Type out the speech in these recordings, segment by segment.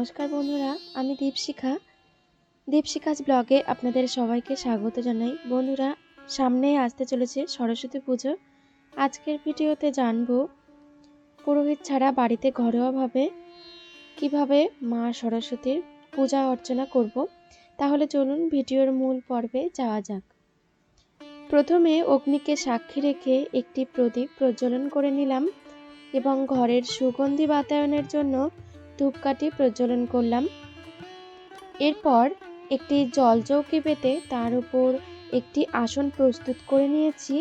নমস্কার বন্ধুরা, আমি দীপশিখাজ ব্লগে আপনাদের সবাইকে স্বাগত জানাই। বন্ধুরা, সামনেই আসতে চলেছে সরস্বতী পুজো। আজকের ভিডিওতে জানবো পুরোহিত ছাড়া বাড়িতে ঘরোয়াভাবে কিভাবে মা সরস্বতীর পূজা অর্চনা করব। তাহলে চলুন ভিডিওর মূল পর্বে যাওয়া যাক। প্রথমে অগ্নিকে সাক্ষী রেখে একটি প্রদীপ প্রজ্বলন করে নিলাম এবং ঘরের সুগন্ধি বাতায়নের জন্য ধূপকাঠি প্রজ্বলন করলাম। এরপর একটি জলচৌকি পেতে তার উপর একটি আসন প্রস্তুত করে নিয়েছি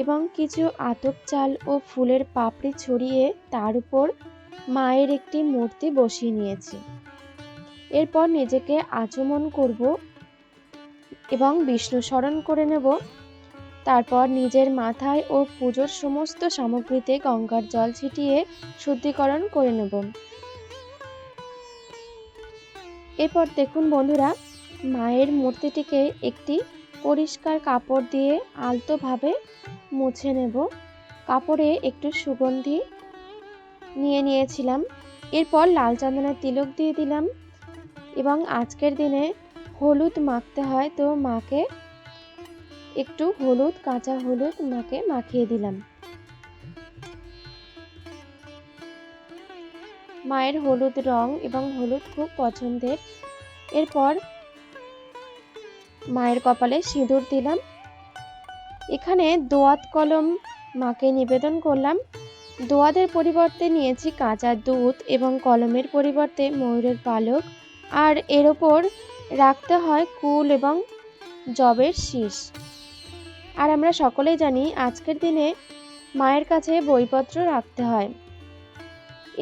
এবং কিছু আতপ চাল ও ফুলের পাপড়ি ছড়িয়ে তার উপর মায়ের একটি মূর্তি বসিয়ে নিয়েছি। এরপর নিজেকে আচমন করব এবং বিষ্ণু স্মরণ করে নেব। তারপর নিজের মাথায় ও পুজোর সমস্ত সামগ্রীতে গঙ্গার জল ছিটিয়ে শুদ্ধিকরণ করে নেব। এরপর দেখুন বন্ধুরা, মায়ের মূর্তিটিকে একটি পরিষ্কার কাপড় দিয়ে আলতোভাবে মুছে নেব। কাপড়ে একটু সুগন্ধি নিয়েছিলাম। এরপর লাল চন্দনের তিলক দিয়ে দিলাম এবং আজকের দিনে হলুদ মাখতে হয়, তো মাকে একটু কাঁচা হলুদ মাকে মাখিয়ে দিলাম। মায়ের হলুদ রং এবং হলুদ খুব পছন্দের। এরপর মায়ের কপালে সিঁদুর দিলাম। এখানে দোয়াত কলম মাকে নিবেদন করলাম। দোয়াদের পরিবর্তে নিয়েছি কাঁচা দুধ এবং কলমের পরিবর্তে ময়ূরের পালক, আর এর ওপর রাখতে হয় কুল এবং জবের শীষ। আর আমরা সকলেই জানি আজকের দিনে মায়ের কাছে বইপত্র রাখতে হয়।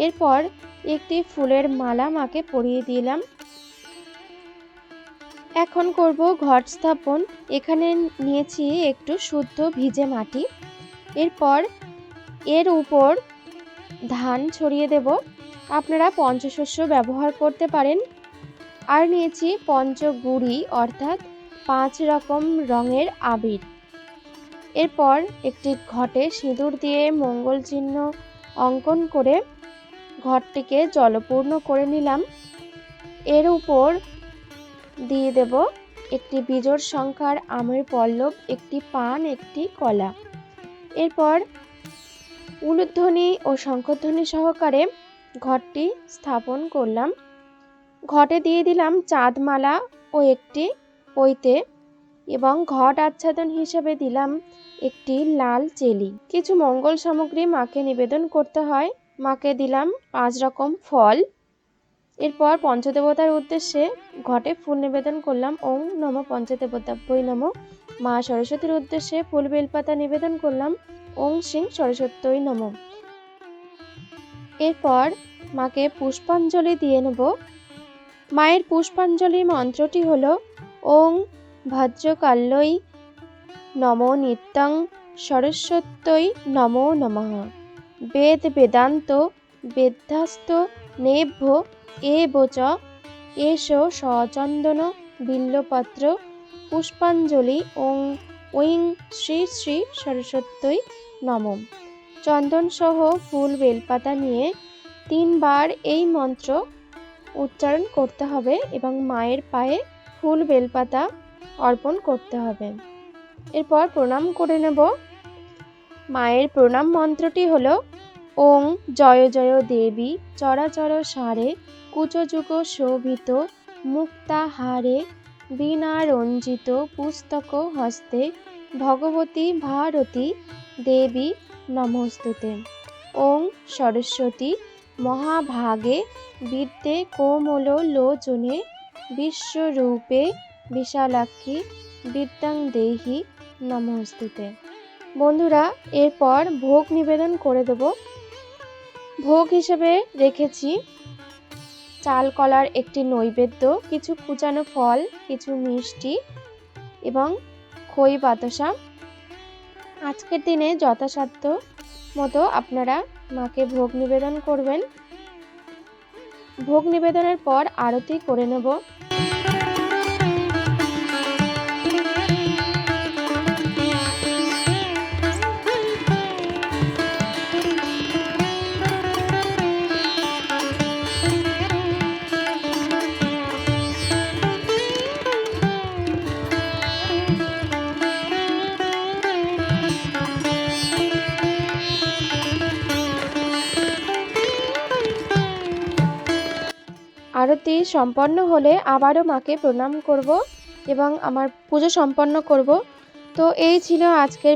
এরপর একটি ফুলের মালা মাকে পরিয়ে দিলাম। এখন করব ঘট স্থাপন। এখানে নিয়েছি একটু শুদ্ধ ভিজে মাটি। এরপর এর উপর ধান ছড়িয়ে দেব। আপনারা পঞ্চশস্য ব্যবহার করতে পারেন। আর নিয়েছি পঞ্চগুড়ি অর্থাৎ 5 রকম রঙের আবির। এরপর একটি ঘটে সিঁদুর দিয়ে মঙ্গল চিহ্ন অঙ্কন করে ঘরটিকে জলপূর্ণ করে নিলাম। এর উপর দিয়ে দেব একটি বিজোড় সংখ্যার আমের পল্লব, একটি পান, একটি কলা। এরপর উলুধ্বনি ও শঙ্খধ্বনি সহকারে ঘরটি স্থাপন করলাম। ঘটে দিয়ে দিলাম চাঁদমালা ও একটি পৈতে এবং ঘট আচ্ছাদন হিসেবে দিলাম একটি লাল চেলি। কিছু মঙ্গল সামগ্রী মাকে নিবেদন করতে হয়। মাকে দিলাম 5 রকম ফল। এরপর পঞ্চদেবতার উদ্দেশ্যে ঘটে ফুল নিবেদন করলাম। ওং নমঃ পঞ্চদেবতাভ্যৈ নমঃ। মা সরস্বতীর উদ্দেশ্যে ফুল বেলপাতা নিবেদন করলাম। ওং শ্রীং সরস্বত্যৈ নমঃ। এরপর মাকে পুষ্পাঞ্জলি দিয়ে নেব। মায়ের পুষ্পাঞ্জলি মন্ত্রটি হল ওং ভজ্রকাল্যৈ নমো নিত্যং সরস্বত্যৈ নমো নমঃ। বেদ বেদান্ত বেদাস্ত নেভ্য এবচ এষ সচন্দন বিল্লপত্র পুষ্পাঞ্জলি ওং ঐং শ্রী শ্রী সরস্বত্যৈ নমঃ। চন্দন সহ ফুল বেলপাতা নিয়ে 3 বার এই মন্ত্র উচ্চারণ করতে হবে এবং মায়ের পায়ে ফুল বেলপাতা অর্পণ করতে হবে। এরপর প্রণাম করে নেব। মায়ের প্রণাম মন্ত্রটি হলো ওং জয় জয় দেবী চরাচর সারে কুচযুগ শোভিত মুক্তাহারে বীণা রঞ্জিত পুস্তক হস্তে ভগবতী ভারতী দেবী নমস্তুতে। ওং সরস্বতী মহাভাগে বিদ্যে কোমল লোচনে বিশ্বরূপে বিশালাক্ষী বিদ্যাং দেহি নমস্তুতে। বন্ধুরা, এরপর ভোগ নিবেদন করে দেব। ভোগ হিসেবে রেখেছি চাল কলার একটি নৈবেদ্য, কিছু কুচানো ফল, কিছু মিষ্টি এবং খই বাতাসা। আজকের দিনে যথাসাধ্য মতো আপনারা মাকে ভোগ নিবেদন করবেন। ভোগ নিবেদনের পর আরতি করে নেব। আরতি সম্পন্ন হলে আবারও মাকে প্রণাম করব এবং আমার পুজো সম্পন্ন করব। তো এই ছিল আজকের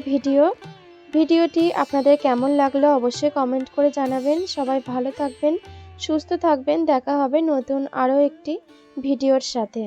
ভিডিওটি আপনাদের কেমন লাগলো অবশ্যই কমেন্ট করে জানাবেন। সবাই ভালো থাকবেন, সুস্থ থাকবেন। দেখা হবে নতুন আরও একটি ভিডিওর সাথে।